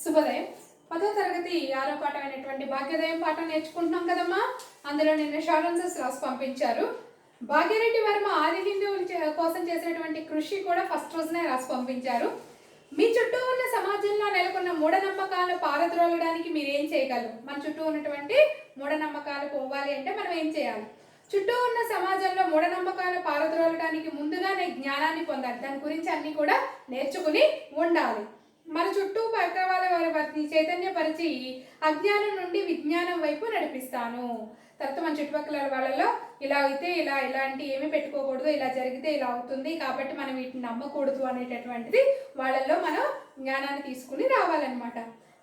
శుభోదయం. 10వ తరగతి 6వ పాఠమైనటువంటి భాగ్యోదయం పాఠం నేర్చుకుంటున్నాం కదమ్మా. అందులో నిన్న షార్ట్ ఆన్సర్స్ రాసి పంపించారు. భాగ్యరెడ్డి వర్మ ఆది హిందువుల కోసం చేసినటువంటి కృషి కూడా ఫస్ట్ రోజునే రాసి పంపించారు. మీ చుట్టూ ఉన్న సమాజంలో నెలకొన్న మూఢనమ్మకాలు పారద్రోలడానికి మీరు ఏం చేయగలరు? మన చుట్టూ ఉన్నటువంటి మూఢనమ్మకాలు పోవాలి అంటే మనం ఏం చేయాలి? చుట్టూ ఉన్న సమాజంలో మూఢనమ్మకాలు పారద్రోలడానికి ముందుగానే జ్ఞానాన్ని పొందాలి. దాని గురించి అన్నీ కూడా నేర్చుకుని ఉండాలి. మన చుట్టూ పక్క వారిని చైతన్యపరిచి అజ్ఞానం నుండి విజ్ఞానం వైపు నడిపిస్తాను. తర్వాత మన చుట్టుపక్కల వాళ్ళలో ఇలా అయితే ఇలాంటి ఏమీ పెట్టుకోకూడదు, ఇలా జరిగితే ఇలా అవుతుంది కాబట్టి మనం వీటిని నమ్మకూడదు అనేటటువంటిది వాళ్ళల్లో మనం జ్ఞానాన్ని తీసుకుని రావాలన్నమాట.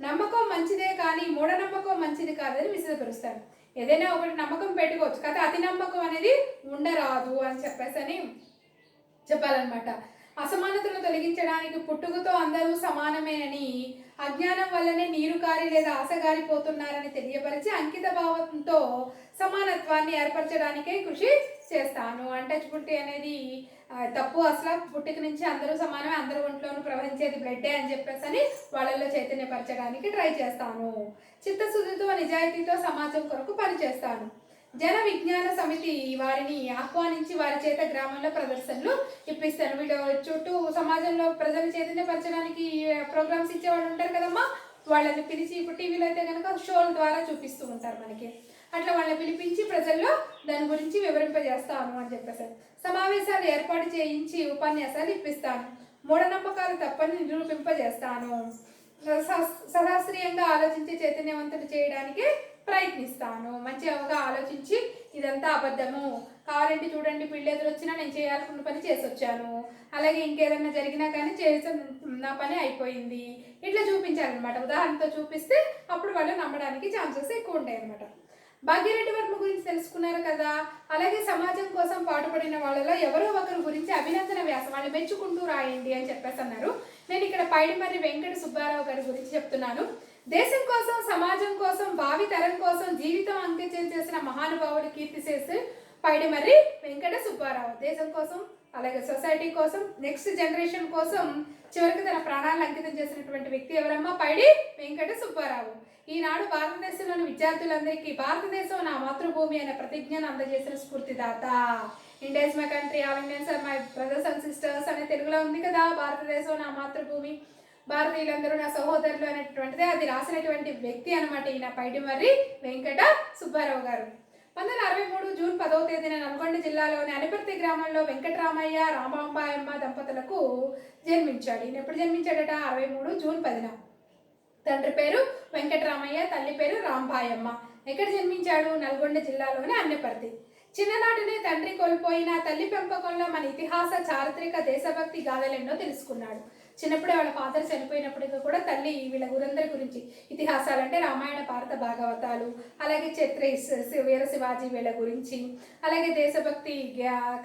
నమ్మకం మంచిదే కానీ మూఢనమ్మకం మంచిది కాదని విశదపరుస్తారు. ఏదైనా ఒకటి నమ్మకం పెట్టుకోవచ్చు కదా, అతి నమ్మకం అనేది ఉండరాదు అని చెప్పేసి చెప్పాలన్నమాట. అసమానతను తొలగించడానికి పుట్టుకతో అందరూ సమానమే అని, అజ్ఞానం వల్లనే నీరు కారి లేదా ఆశగారిపోతున్నారని తెలియపరిచి అంకిత భావంతో సమానత్వాన్ని ఏర్పరచడానికే కృషి చేస్తాను. అంటే పుట్టి అనేది తప్పు, అసలు పుట్టుక నుంచి అందరూ సమానమే, అందరూ ఒంట్లోనూ ప్రవహించేది బ్లడ్డే అని చెప్పేసి వాళ్ళల్లో చైతన్యపరచడానికి ట్రై చేస్తాను. చిత్తశుద్ధితో నిజాయితీతో సమాజం కొరకు పనిచేస్తాను. జన విజ్ఞాన సమితి వారిని ఆహ్వానించి వారి చేత గ్రామంలో ప్రదర్శనలు ఇప్పిస్తాను. వీళ్ళు చుట్టూ సమాజంలో ప్రజలు చైతన్యపరచడానికి ప్రోగ్రామ్స్ ఇచ్చేవాళ్ళు ఉంటారు కదమ్మా, వాళ్ళని పిలిచి ఇప్పుడు టీవీలో అయితే కనుక షోల ద్వారా చూపిస్తూ ఉంటారు మనకి. అట్లా వాళ్ళని పిలిపించి ప్రజల్లో దాని గురించి వివరింపజేస్తాను అని చెప్పేసి సమావేశాలు ఏర్పాటు చేయించి ఉపన్యాసాలు ఇప్పిస్తాను. మూఢనమ్మకాలు తప్పని నిరూపింపజేస్తాను. సశాస్త్రీయంగా ఆలోచించి చైతన్యవంతులు చేయడానికి ప్రయత్నిస్తాను. మంచిగా ఆలోచించి ఇదంతా అబద్ధము, కావాలంటే చూడండి పిల్లి ఎదురు వచ్చినా నేను చేయాలనుకున్న పని చేసి వచ్చాను, అలాగే ఇంకేదన్నా జరిగినా కానీ నా పని అయిపోయింది, ఇట్లా చూపించాలన్నమాట. ఉదాహరణతో చూపిస్తే అప్పుడు వాళ్ళు నమ్మడానికి ఛాన్సెస్ ఎక్కువ ఉంటాయి అన్నమాట. భాగ్యరెడ్డి వర్మ గురించి తెలుసుకున్నారు కదా, అలాగే సమాజం కోసం పాటుపడిన వాళ్ళలో ఎవరో ఒకరి గురించి అభినందన వ్యాసం వాళ్ళు మెచ్చుకుంటూ రాయండి అని చెప్పేసి అన్నారు. నేను ఇక్కడ పైడిమర్రి వెంకట సుబ్బారావు గారి గురించి చెప్తున్నాను. దేశం కోసం, సమాజం కోసం, భావి తరం కోసం జీవితం అంకితం చేసిన మహానుభావుడు కీర్తిశేషు పైడిమర్రి వెంకట సుబ్బారావు. దేశం కోసం, అలాగే సొసైటీ కోసం, నెక్స్ట్ జనరేషన్ కోసం చివరికి తన ప్రాణాలను అంకితం చేసినటువంటి వ్యక్తి ఎవరమ్మా? పైడి వెంకట సుబ్బారావు. ఈనాడు భారతదేశంలోని విద్యార్థులందరికీ భారతదేశం నా మాతృభూమి అనే ప్రతిజ్ఞను అందజేసిన స్ఫూర్తిదాత. India is my country, all Indians are my brothers and sisters అనే తెలుగులో ఉంది కదా. భారతదేశం నా మాతృభూమి, భారతీయులందరూ నా సహోదరులు అనేటువంటిది అది రాసినటువంటి వ్యక్తి అనమాట ఈయన పైడిమర్రి వెంకట సుబ్బారావు గారు. 1963 జూన్ 10వ తేదీన నల్గొండ జిల్లాలోని అనపర్తి గ్రామంలో వెంకటరామయ్య రామాంబాయమ్మ దంపతులకు జన్మించాడు. ఈయన ఎప్పుడు జన్మించాడట? 63 జూన్ 10న. తండ్రి పేరు వెంకటరామయ్య, తల్లి పేరు రాంబాయమ్మ. ఎక్కడ జన్మించాడు? నల్గొండ జిల్లాలోని అనపర్తి. చిన్ననాటినే తండ్రి కోల్పోయిన తల్లి పెంపకంలో మన ఇతిహాస, చారిత్రక, దేశభక్తి గాథలెన్నో తెలుసుకున్నాడు. చిన్నప్పుడే వాళ్ళ ఫాదర్ చనిపోయినప్పటికీ కూడా తల్లి వీళ్ళ గురందరి గురించి ఇతిహాసాలు అంటే రామాయణ, భారత, భాగవతాలు, అలాగే ఛత్రీస్, వీర శివాజీ వీళ్ళ గురించి, అలాగే దేశభక్తి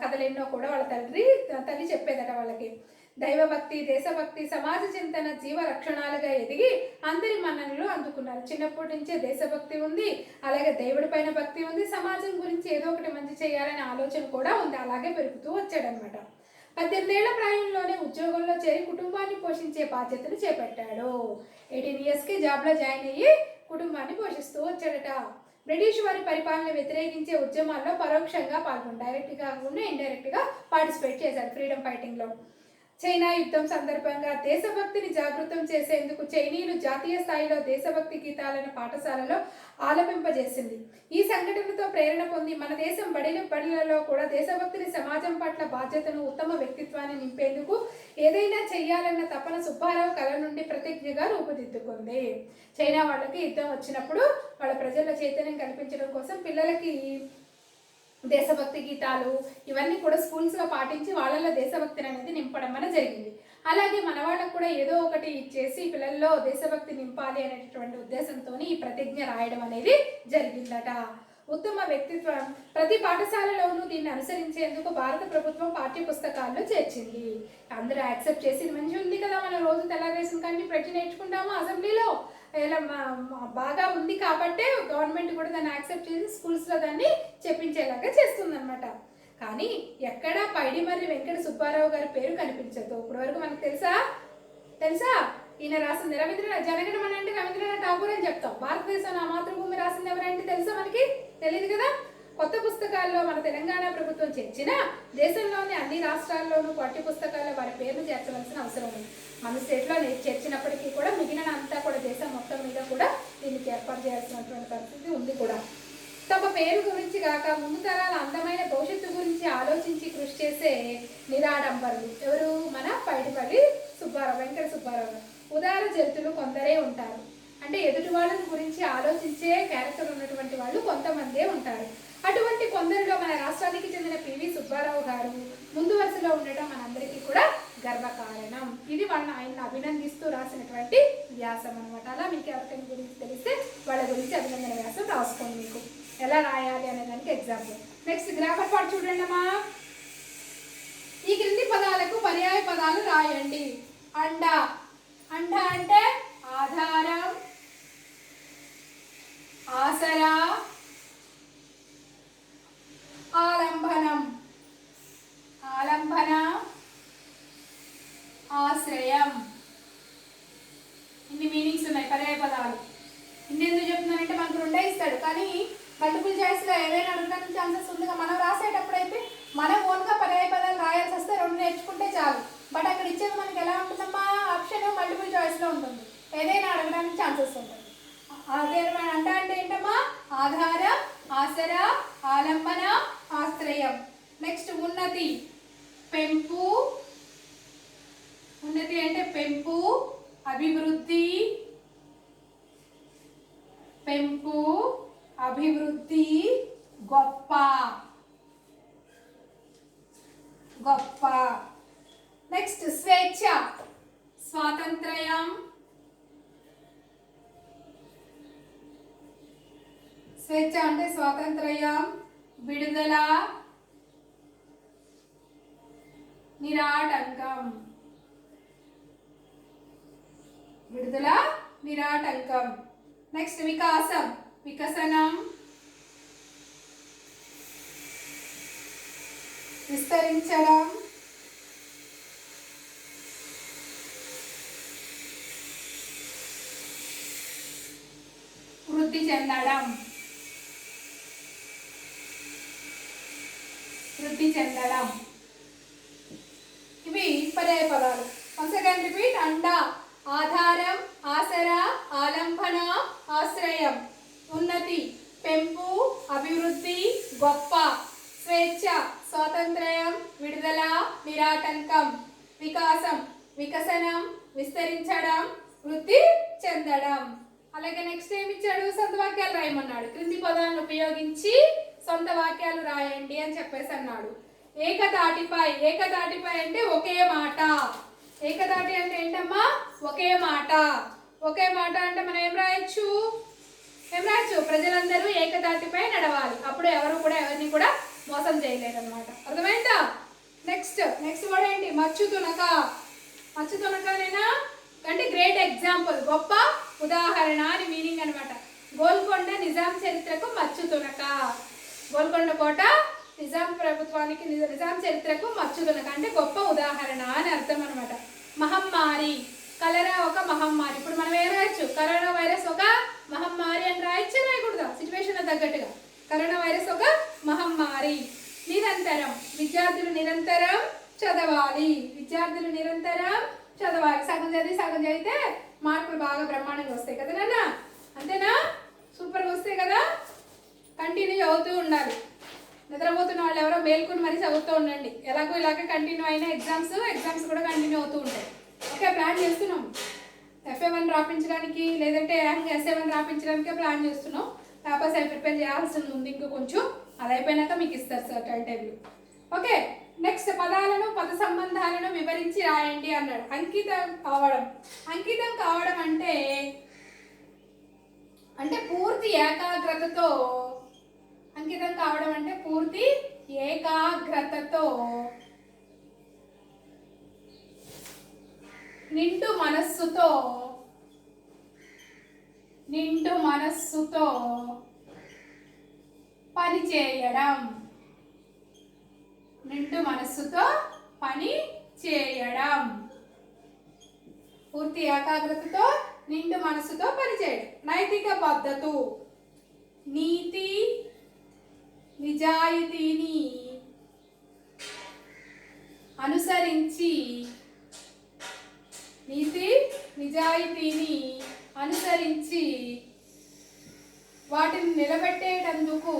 కథలెన్నో కూడా వాళ్ళ తల్లి చెప్పేదట వాళ్ళకి. దైవభక్తి, దేశభక్తి, సమాజ చింతన జీవ రక్షణాలుగా ఎదిగి అందరి మన్ననలు అందుకున్నారు. చిన్నప్పటి నుంచే దేశభక్తి ఉంది, అలాగే దేవుడి పైన భక్తి ఉంది, సమాజం గురించి ఏదో ఒకటి మంచి చేయాలనే ఆలోచన కూడా ఉంది. అలాగే పెరుగుతూ వచ్చాడనమాట. 18 ఏళ్ల ప్రాయంలోనే ఉద్యోగంలో చేరి కుటుంబాన్ని పోషించే బాధ్యతను చేపట్టాడు. 18 ఇయర్స్కి జాబ్లో జాయిన్ అయ్యి కుటుంబాన్ని పోషిస్తూ వచ్చాడట. బ్రిటిష్ వారి పరిపాలన వ్యతిరేకించే ఉద్యమాల్లో పరోక్షంగా పాల్గొని డైరెక్ట్గా కాకుండా ఇండైరెక్ట్గా పార్టిసిపేట్ చేశాడు ఫ్రీడమ్ ఫైటింగ్లో. చైనా యుద్ధం సందర్భంగా దేశభక్తిని జాగృతం చేసేందుకు చైనీయులు జాతీయ స్థాయిలో దేశభక్తి గీతాలను పాఠశాలలో ఆలపింపజేసింది. ఈ సంఘటనతో ప్రేరణ పొంది మన దేశం బడిలలో కూడా దేశభక్తిని, సమాజం పట్ల బాధ్యతను, ఉత్తమ వ్యక్తిత్వాన్ని నింపేందుకు ఏదైనా చెయ్యాలన్న తపన సుబ్బారావు కళ నుండి ప్రతిజ్ఞగా రూపుదిద్దుకుంది. చైనా వాళ్ళకి యుద్ధం వచ్చినప్పుడు వాళ్ళ ప్రజల చైతన్యం కల్పించడం కోసం పిల్లలకి దేశభక్తి గీతాలు ఇవన్నీ కూడా స్కూల్స్లో పాటించి వాళ్ళల్లో దేశభక్తిని అనేది నింపడం అనేది జరిగింది. అలాగే మన వాళ్ళకు కూడా ఏదో ఒకటి చేసి పిల్లల్లో దేశభక్తి నింపాలి అనేటటువంటి ఉద్దేశంతో ఈ ప్రతిజ్ఞ రాయడం అనేది జరిగిందట. ఉత్తమ వ్యక్తిత్వం ప్రతి పాఠశాలలోనూ దీన్ని అనుసరించేందుకు భారత ప్రభుత్వం పాఠ్య పుస్తకాల్లో చేర్చింది. అందరూ యాక్సెప్ట్ చేసి మంచి ఉంది కదా, మనం రోజు తెల్లరేసిన కానీ ప్రతి నేర్చుకుంటాము అసెంబ్లీలో, ఇలా బాగా ఉంది కాబట్టే గవర్నమెంట్ కూడా దాన్ని యాక్సెప్ట్ చేసి స్కూల్స్లో దాన్ని చెప్పించేలాగా చేస్తుందన్నమాట. కానీ ఎక్కడ పైడిమర్రి వెంకట సుబ్బారావు గారి పేరు కనిపించదు. ఇప్పటి వరకు మనకు తెలుసా? ఈయన రాసింది రవీంద్రనాథ్. జనగణమన అంటే రవీంద్రనాథ్ ఠాగూర్ అని చెప్తాం. భారతదేశం నా మాతృభూమి రాసింది ఎవరంటే తెలుసా మనకి? తెలియదు కదా. కొత్త పుస్తకాల్లో మన తెలంగాణ ప్రభుత్వం చేర్చిన దేశంలోని అన్ని రాష్ట్రాల్లోనూ పాఠ్య పుస్తకాల్లో వారి పేర్లు చేర్చవలసిన అవసరం ఉంది. మన స్టేట్లో చేర్చినప్పటికీ కూడా మిగిలిన అంతా కూడా దేశం మొత్తం మీద కూడా దీనికి ఏర్పాటు చేయాల్సినటువంటి పరిస్థితి ఉంది కూడా. తమ పేరు గురించి కాక ముందు తరాల అందమైన భవిష్యత్తు గురించి ఆలోచించి కృషి చేసే నిరాడంబరులు ఎవరు? మన పైడిపల్లి సుబ్బారావు, వెంకట సుబ్బారావు. ఉదార చరిత్రలు కొందరే ఉంటారు. అంటే ఎదుటి వాళ్ళని గురించి ఆలోచించే క్యారెక్టర్ ఉన్నటువంటి వాళ్ళు కొంతమందే ఉంటారు. అటువంటి కొందరిలో మన రాష్ట్రానికి చెందిన పివి సుబ్బారావు గారు ముందు వరుసలో ఉండటం మనందరికీ కూడా గర్వకారణం. ఇది వాళ్ళని ఆయన అభినందిస్తూ రాసినటువంటి వ్యాసం అనమాట. అలా మీకు ఎవరికైనా గురించి తెలిస్తే వాళ్ళ గురించి అభినందన వ్యాసం రాసుకోండి. మీకు ఎలా రాయాలి అనే దానికి ఎగ్జాంపుల్. నెక్స్ట్ గ్రామర్ పార్ట్ చూడండి అమ్మా. ఈ క్రింది పదాలకు పర్యాయ పదాలు రాయండి. అండ. అండ అంటే ఆధారం, ఆసరా, ఆలంబనం. ఆలంబన, ఆశ్రయం. ఇన్ని మీనింగ్స్ ఉన్నాయి పర్యాయ పదాలు. ఇన్ని ఎందుకు చెప్తున్నానంటే మనకు రెండే ఇస్తాడు, కానీ మల్టిపుల్ చాయిస్లో ఏవైనా అడగడానికి ఛాన్సెస్ ఉందిగా. మనం రాసేటప్పుడైతే మనం ఓన్గా పర్యాయ పదాలు రాయాల్సి వస్తే రెండు నేర్చుకుంటే చాలు. బట్ అక్కడ ఇచ్చేది మనకి ఎలా ఉంటుందమ్మా? ఆప్షన్ మల్టిపుల్ చాయిస్లో ఉంటుంది, ఏదైనా అడగడానికి ఛాన్సెస్ ఉంటుంది. అదే అంటే ఏంటమ్మా? ఆధారం, ఆసరా, ఆలంబన, ఆశ్రయం. నెక్స్ట్ ఉన్నతి. పెంపు. ఉన్నతి అంటే పెంపు, అభివృద్ధి. పెంపు, అభివృద్ధి, గొప్ప. గొప్ప. నెక్స్ట్ స్వేచ్ఛ. స్వాతంత్ర్యం. స్వేచ్ఛ అంటే స్వాతంత్ర్యం, విడుదల, నిరాటంకం. విడుదల, నిరాటంకం. నెక్స్ట్ వికాసం. వికసనం, విస్తరించడం, వృద్ధి చెందడం. వృద్ధి చెందడం. ఇవి పర్యాయ పదాలు. Once again repeat. అండ, ఆధారం, ఆసరా, ఆలంబన, ఆశ్రయం. ఉన్నతి, పెంపు, అభివృద్ధి, గొప్ప. స్వేచ్ఛ, స్వాతంత్ర్యం, విడుదల, నిరాటంకం. వికాసం, వికసనం, విస్తరించడం, వృద్ధి చెందడం. అలాగే నెక్స్ట్ ఏమి ఇచ్చాడు? సొంత వాక్యాలు రాయమన్నాడు. క్రింది పదాలను ఉపయోగించి సొంత వాక్యాలు రాయండి అని చెప్పేసి అన్నాడు. ఏకతాటిపై. ఏకతాటిపై అంటే ఒకే మాట. ఏకతాటి అంటే ఏంటమ్మా? ఒకే మాట. ఒకే మాట అంటే మనం ఏం రాయొచ్చు? ప్రజలందరూ ఏకతాటిపై నడవాలి. అప్పుడు ఎవరు కూడా ఎవరిని కూడా మోసం చేయలేరు అనమాట. అర్థమైందా? నెక్స్ట్ వర్డ్ ఏంటి? మచ్చుతునక. మచ్చుతునకనేనా అంటే గ్రేట్ ఎగ్జాంపుల్, గొప్ప ఉదాహరణ అని మీనింగ్ అనమాట. గోల్కొండ నిజాం చరిత్రకు మచ్చుతునక. గోల్కొండ కోట నిజాం ప్రభుత్వానికి, నిజాం చరిత్రకు మచ్చుతునక అంటే గొప్ప ఉదాహరణ అని అర్థం అనమాట. మహమ్మారి. కలరా ఒక మహమ్మారి. ఇప్పుడు మనం ఏం రాయొచ్చు? కరోనా వైరస్ ఒక మహమ్మారి అని రాయొచ్చు, రాయకూడదా? సిచ్యువేషన్ తగ్గట్టుగా. కరోనా వైరస్ ఒక మహమ్మారి. నిరంతరం. విద్యార్థులు నిరంతరం చదవాలి. విద్యార్థులు నిరంతరం చదవాలి. సగం చదివితే మార్కులు బాగా బ్రహ్మాండంగా వస్తాయి కదా నాన్న? అంతేనా? సూపర్గా వస్తాయి కదా? కంటిన్యూ చదువుతూ ఉండాలి. నిద్రపోతున్న వాళ్ళు ఎవరో మేల్కొని మరీ చదువుతూ ఉండండి. ఎలాగో ఇలాగే కంటిన్యూ అయినా ఎగ్జామ్స్ కూడా కంటిన్యూ అవుతూ ఉంటాయి. ఓకే, ప్లాన్ చేస్తున్నాం. FA1 రాపించడానికి, లేదంటే SA1 రాపించడానికే ప్లాన్ చేస్తున్నాం. పేపర్స్ అవి ప్రిపేర్ చేయాల్సి ఉంది ఇంకా కొంచెం. అది అయిపోయినాక మీకు ఇస్తారు sir time table. Okay, next పదాలను, పద సంబంధాలను వివరించి రాయండి అన్నాడు. అంకితం కావడం. అంకితం కావడం అంటే పూర్తి ఏకాగ్రతతో. అంకితం కావడం అంటే పూర్తి ఏకాగ్రతతో, నిండు మనస్సుతో పని చేయడం. నిండు మనస్సుతో పని చేయడం. పూర్తి ఏకాగ్రతతో నిండు మనసుతో పనిచేయడం. నైతిక పద్ధతు నీతి నిజాయితీని అనుసరించి నీతి నిజాయితీని అనుసరించి వాటిని నిలబెట్టేటందుకు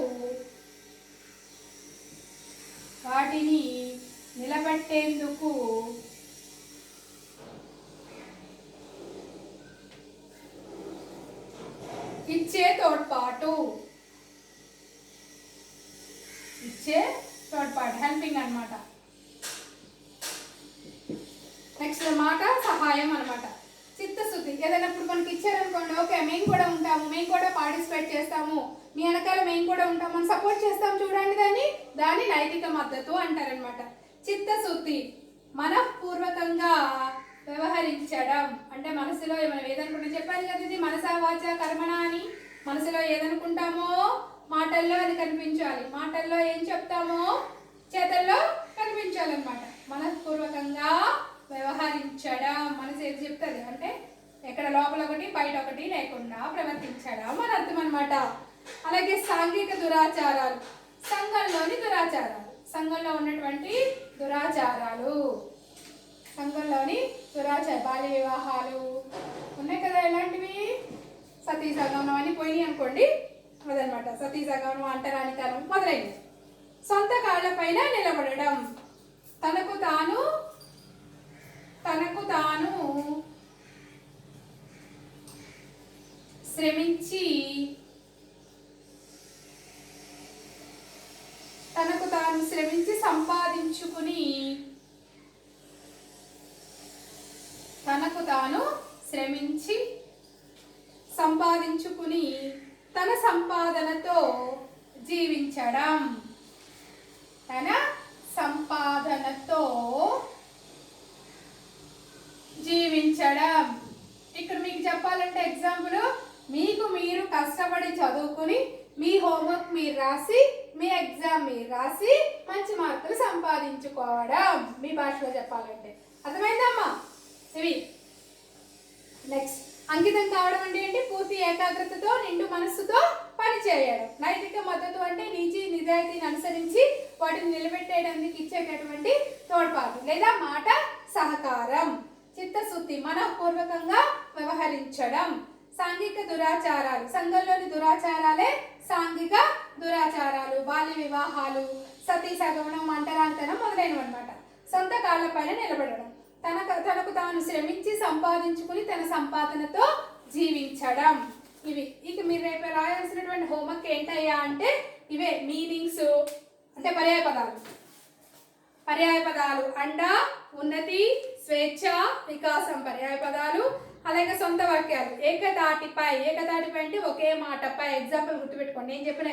ఇచ్చే తోడ్పాటు హెల్పింగ్ అన్నమాట. నెక్స్ట్ మాట సహాయం అన్నమాట. చిత్తశుద్ధి ఏదైనా ఇప్పుడు మనకి ఇచ్చారనుకోండి, ఓకే మేము కూడా ఉంటాము, మేము కూడా పార్టిసిపేట్ చేస్తాము, మీ వెనకాల మేము కూడా ఉంటాము అని సపోర్ట్ చేస్తాం చూడండి, దాన్ని నైతిక మద్దతు అంటారనమాట. చిత్తశుద్ధి మనఃపూర్వకంగా వ్యవహరించడం అంటే మనసులో మనం ఏదనుకుంటా చెప్పాను కదా, ఇది మనసా వాచ కర్మణ అని. మనసులో ఏదనుకుంటామో మాటల్లో అది కనిపించాలి, మాటల్లో ఏం చెప్తామో చేతల్లో కనిపించాలన్నమాట. మనఃపూర్వకంగా వ్యవహరించడం మనసు ఏది చెప్తుంది అంటే ఎక్కడ లోపల ఒకటి బయట ఒకటి లేకుండా ప్రవర్తించడం అని అర్థం అనమాట. అలాగే సాంఘిక దురాచారాలు, సంఘంలోని దురాచారాలు, సంఘంలో ఉన్నటువంటి దురాచారాలు, బాల్య వివాహాలు ఉన్నాయి కదా, ఎలాంటివి సతీ సగమనం అని పోయినాయి అనుకోండి, అదనమాట. సతీ సగమనం, అంటరానితనం మొదలైనవి. సొంత కాళ్ళపైన నిలబడడం, తనకు తాను శ్రమించి సంపాదించుకుని తన సంపాదనతో జీవించడం. ఇక్కడ మీకు చెప్పాలంటే ఎగ్జాంపుల్, మీరు కష్టపడి చదువుకుని మీ హోంవర్క్ మీరు రాసి మీ ఎగ్జామ్ మీరు రాసి మంచి మార్కులు సంపాదించుకోవడం, మీ భాషలో చెప్పాలంటే. అర్థమైందమ్మా? ఇవి నెక్స్ట్ అంకితం కావడం అంటే ఏంటి? పూర్తి ఏకాగ్రతతో నిండు మనస్సుతో పనిచేయడం. నైతిక మద్దతు అంటే నీతి నిజాయితీని అనుసరించి వాటిని నిలబెట్టేయడానికి ఇచ్చేటటువంటి తోడ్పాటు లేదా మాట సహకారం. చిత్తశుద్ధి మనఃపూర్వకంగా వ్యవహరించడం. సాంఘిక దురాచారాలు, సంఘంలోని దురాచారాలే సాంఘిక దురాచారాలు, బాల్య వివాహాలు, సతీ సగమనం, అంటరానితనం మొదలైనవి అనమాట. సొంత కాళ్ళపైన నిలబడడం, తనకు తాను శ్రమించి సంపాదించుకుని తన సంపాదనతో జీవించడం. ఇవి ఇక మీరు రేపు రాయాల్సినటువంటి హోంవర్క్ ఏంటయ్యా అంటే ఇవే మీనింగ్స్, అంటే పర్యాయ పదాలు అండ, ఉన్నతి, స్వేచ్ఛ, వికాసం పర్యాయ పదాలు. అలాగే సొంత వాక్యాలు, ఏకతాటిపై అంటే ఒకే మాటపై. ఎగ్జాంపుల్ గుర్తుపెట్టుకోండి, నేను చెప్పిన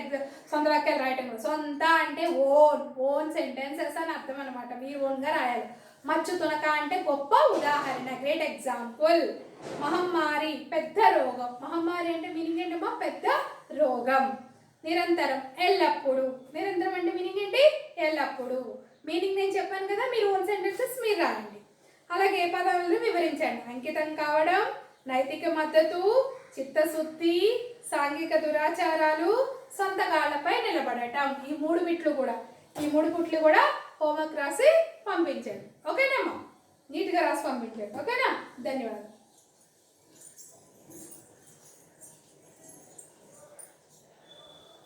సొంత వాక్యాలు రాయటం కూడా. సొంత అంటే ఓన్ సెంటెన్సెస్ అని అర్థం అనమాట, మీరు ఓన్గా రాయాలి. మచ్చు తునక అంటే గొప్ప ఉదాహరణ, గ్రేట్ ఎగ్జాంపుల్. మహమ్మారి పెద్ద రోగం, మహమ్మారి అంటే మీనింగ్ ఏంటమ్మా? పెద్ద రోగం. నిరంతరం ఎల్లప్పుడు, నిరంతరం అంటే మీనింగ్ ఏంటి? ఎల్లప్పుడు. మీనింగ్ నేను చెప్పాను కదా, మీరు ఓన్ సెంటెన్సెస్ మీరు రాయండి. అలాగే పదాలను వివరించండి. అంకితం కావడం, నైతిక మద్దతు, చిత్తశుద్ధి, సాంఘిక దురాచారాలు, సొంత కాళ్ళపై నిలబడటం. ఈ మూడు బిట్లు కూడా హోంవర్క్ రాసి పంపించండి. ఓకేనమ్మా? నీట్గా రాసి పంపించండి. ఓకేనా? ధన్యవాదాలు.